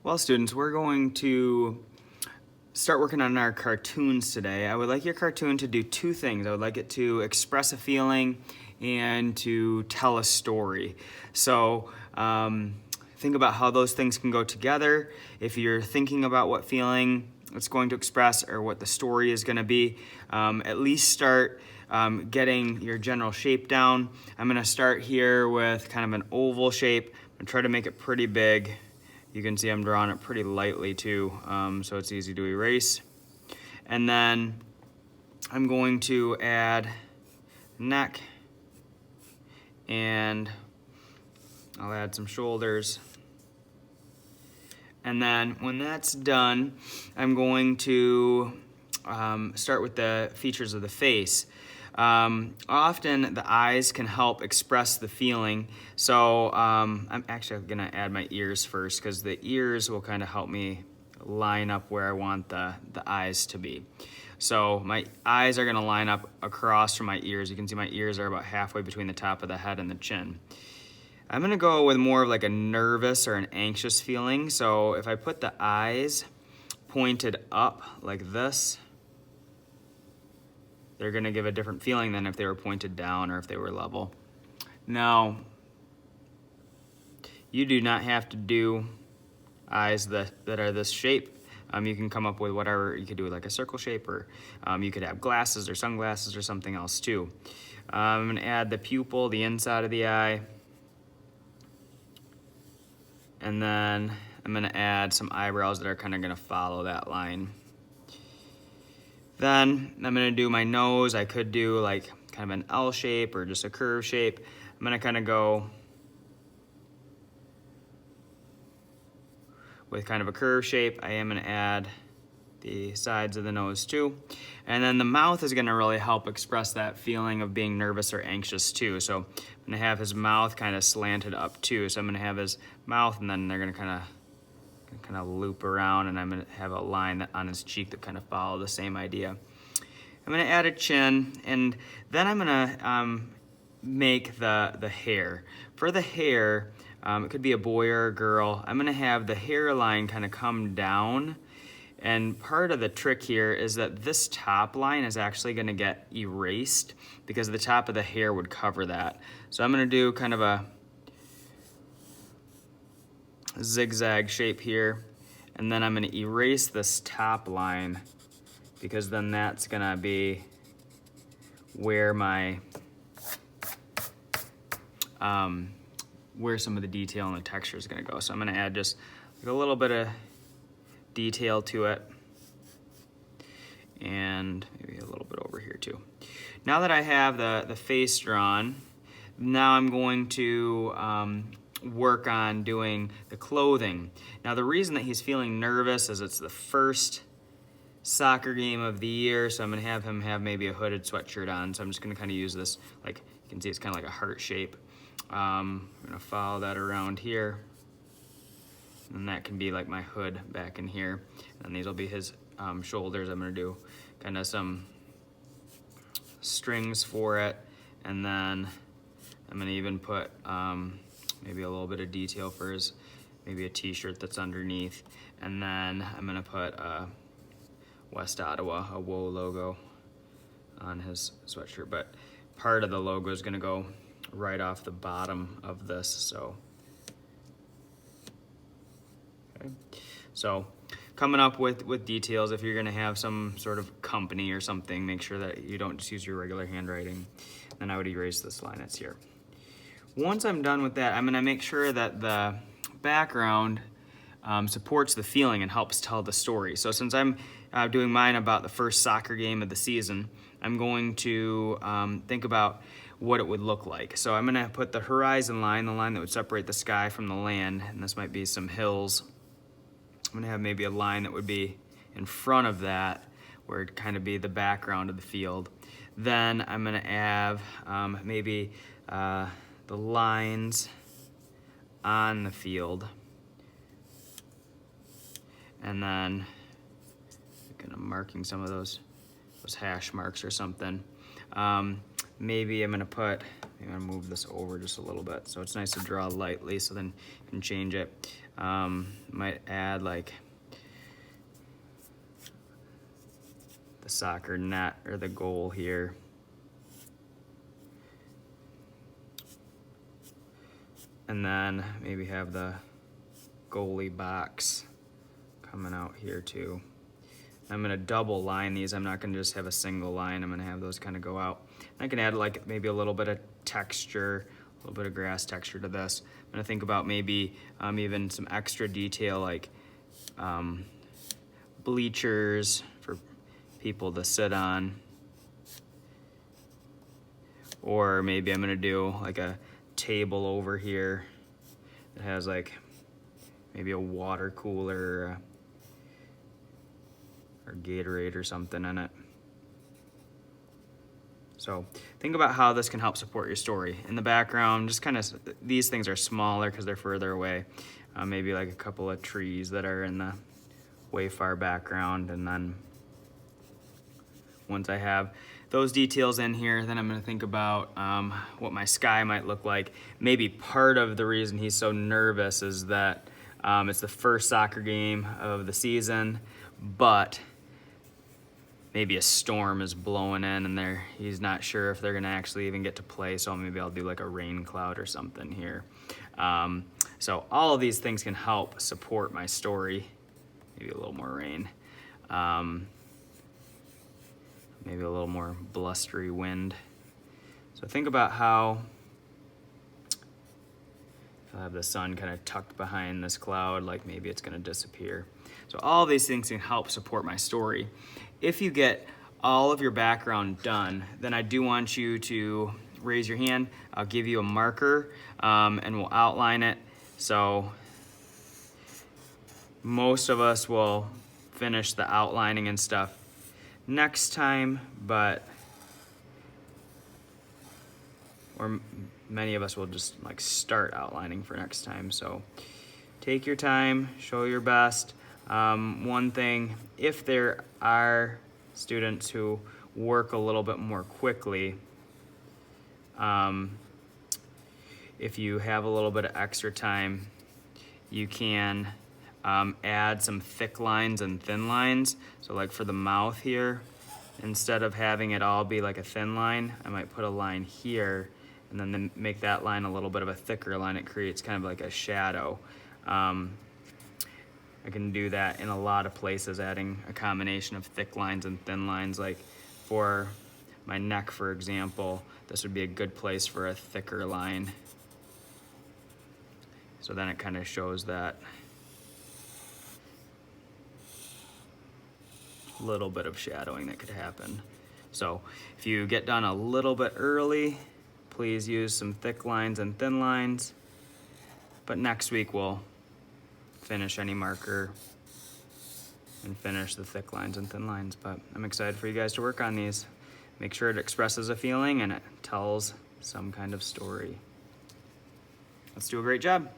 Well, students, we're going to start working on our cartoons today. I would like your cartoon to do two things. I would like it to express a feeling and to tell a story. So think about how those things can go together. If you're thinking about what feeling it's going to express or what the story is going to be, at least start getting your general shape down. I'm going to start here with kind of an oval shape. I'm going to try to make it pretty big. You can see I'm drawing it pretty lightly too, so it's easy to erase. And then I'm going to add neck, and I'll add some shoulders. And then when that's done, I'm going to start with the features of the face. Often the eyes can help express the feeling. So I'm actually gonna add my ears first because the ears will kind of help me line up where I want the eyes to be. So my eyes are gonna line up across from my ears. You can see my ears are about halfway between the top of the head and the chin. I'm gonna go with more of like a nervous or an anxious feeling. So if I put the eyes pointed up like this, they're gonna give a different feeling than if they were pointed down or if they were level. Now, you do not have to do eyes that are this shape. You can come up with whatever. You could do like a circle shape, or you could have glasses or sunglasses or something else too. I'm gonna add the pupil, the inside of the eye. And then I'm gonna add some eyebrows that are kind of gonna follow that line. Then I'm gonna do my nose. I could do like kind of an L shape or just a curve shape. I'm gonna kind of go with kind of a curve shape. I am gonna add the sides of the nose too. And then the mouth is gonna really help express that feeling of being nervous or anxious too. So I'm gonna have his mouth kind of slanted up too. So I'm gonna have his mouth, and then they're gonna kind of loop around, and I'm gonna have a line on his cheek that kind of follow the same idea. I'm gonna add a chin, and then I'm gonna make the hair. For the hair, it could be a boy or a girl. I'm gonna have the hairline kind of come down, and part of the trick here is that this top line is actually gonna get erased because the top of the hair would cover that. So I'm gonna do kind of a zigzag shape here, and then I'm gonna erase this top line because then that's gonna be where my where some of the detail and the texture is gonna go. So I'm gonna add just like a little bit of detail to it, and maybe a little bit over here too. Now that I have the face drawn, now I'm going to work on doing the clothing. Now the reason that he's feeling nervous is it's the first soccer game of the year, so I'm gonna have him have maybe a hooded sweatshirt on. So I'm just gonna kind of use this, like you can see it's kind of like a heart shape. I'm gonna follow that around here, and that can be like my hood back in here. And these will be his shoulders. I'm gonna do kind of some strings for it, and then I'm gonna even put maybe a little bit of detail for his, maybe a t-shirt that's underneath. And then I'm gonna put West Ottawa, a WOA logo on his sweatshirt, but part of the logo is gonna go right off the bottom of this, so. Okay. So coming up with details, if you're gonna have some sort of company or something, make sure that you don't just use your regular handwriting. Then I would erase this line that's here. Once I'm done with that, I'm gonna make sure that the background supports the feeling and helps tell the story. So since I'm doing mine about the first soccer game of the season, I'm going to think about what it would look like. So I'm gonna put the horizon line, the line that would separate the sky from the land, and this might be some hills. I'm gonna have maybe a line that would be in front of that, where it'd kind of be the background of the field. Then I'm gonna have maybe the lines on the field. And then kind of marking some of those hash marks or something. Maybe I'm gonna put I'm gonna move this over just a little bit. So it's nice to draw lightly, so then you can change it. Might add like the soccer net or the goal here. And then maybe have the goalie box coming out here too. I'm gonna double line these. I'm not gonna just have a single line. I'm gonna have those kind of go out. I can add like maybe a little bit of texture, a little bit of grass texture to this. I'm gonna think about maybe even some extra detail like bleachers for people to sit on. Or maybe I'm gonna do like a table over here that has like maybe a water cooler or Gatorade or something in it. So think about how this can help support your story. In the background, just kind of, these things are smaller because they're further away. Maybe like a couple of trees that are in the way far background. And then once I have those details in here, then I'm gonna think about what my sky might look like. Maybe part of the reason he's so nervous is that it's the first soccer game of the season, but maybe a storm is blowing in and he's not sure if they're gonna actually even get to play, so maybe I'll do like a rain cloud or something here. So all of these things can help support my story. Maybe a little more rain. Maybe a little more blustery wind. So think about how I'll have the sun kind of tucked behind this cloud, like maybe it's gonna disappear. So all these things can help support my story. If you get all of your background done, then I do want you to raise your hand. I'll give you a marker and we'll outline it. So most of us will finish the outlining and stuff next time, or many of us will just like start outlining for next time. So take your time, show your best. One thing, if there are students who work a little bit more quickly, if you have a little bit of extra time, you can add some thick lines and thin lines. So like for the mouth here, instead of having it all be like a thin line, I might put a line here and then make that line a little bit of a thicker line. It creates kind of like a shadow. I can do that in a lot of places, adding a combination of thick lines and thin lines. Like for my neck, for example, this would be a good place for a thicker line. So then it kind of shows that little bit of shadowing that could happen. So if you get done a little bit early, please use some thick lines and thin lines. But next week we'll finish any marker and finish the thick lines and thin lines. But I'm excited for you guys to work on these. Make sure it expresses a feeling and it tells some kind of story. Let's do a great job.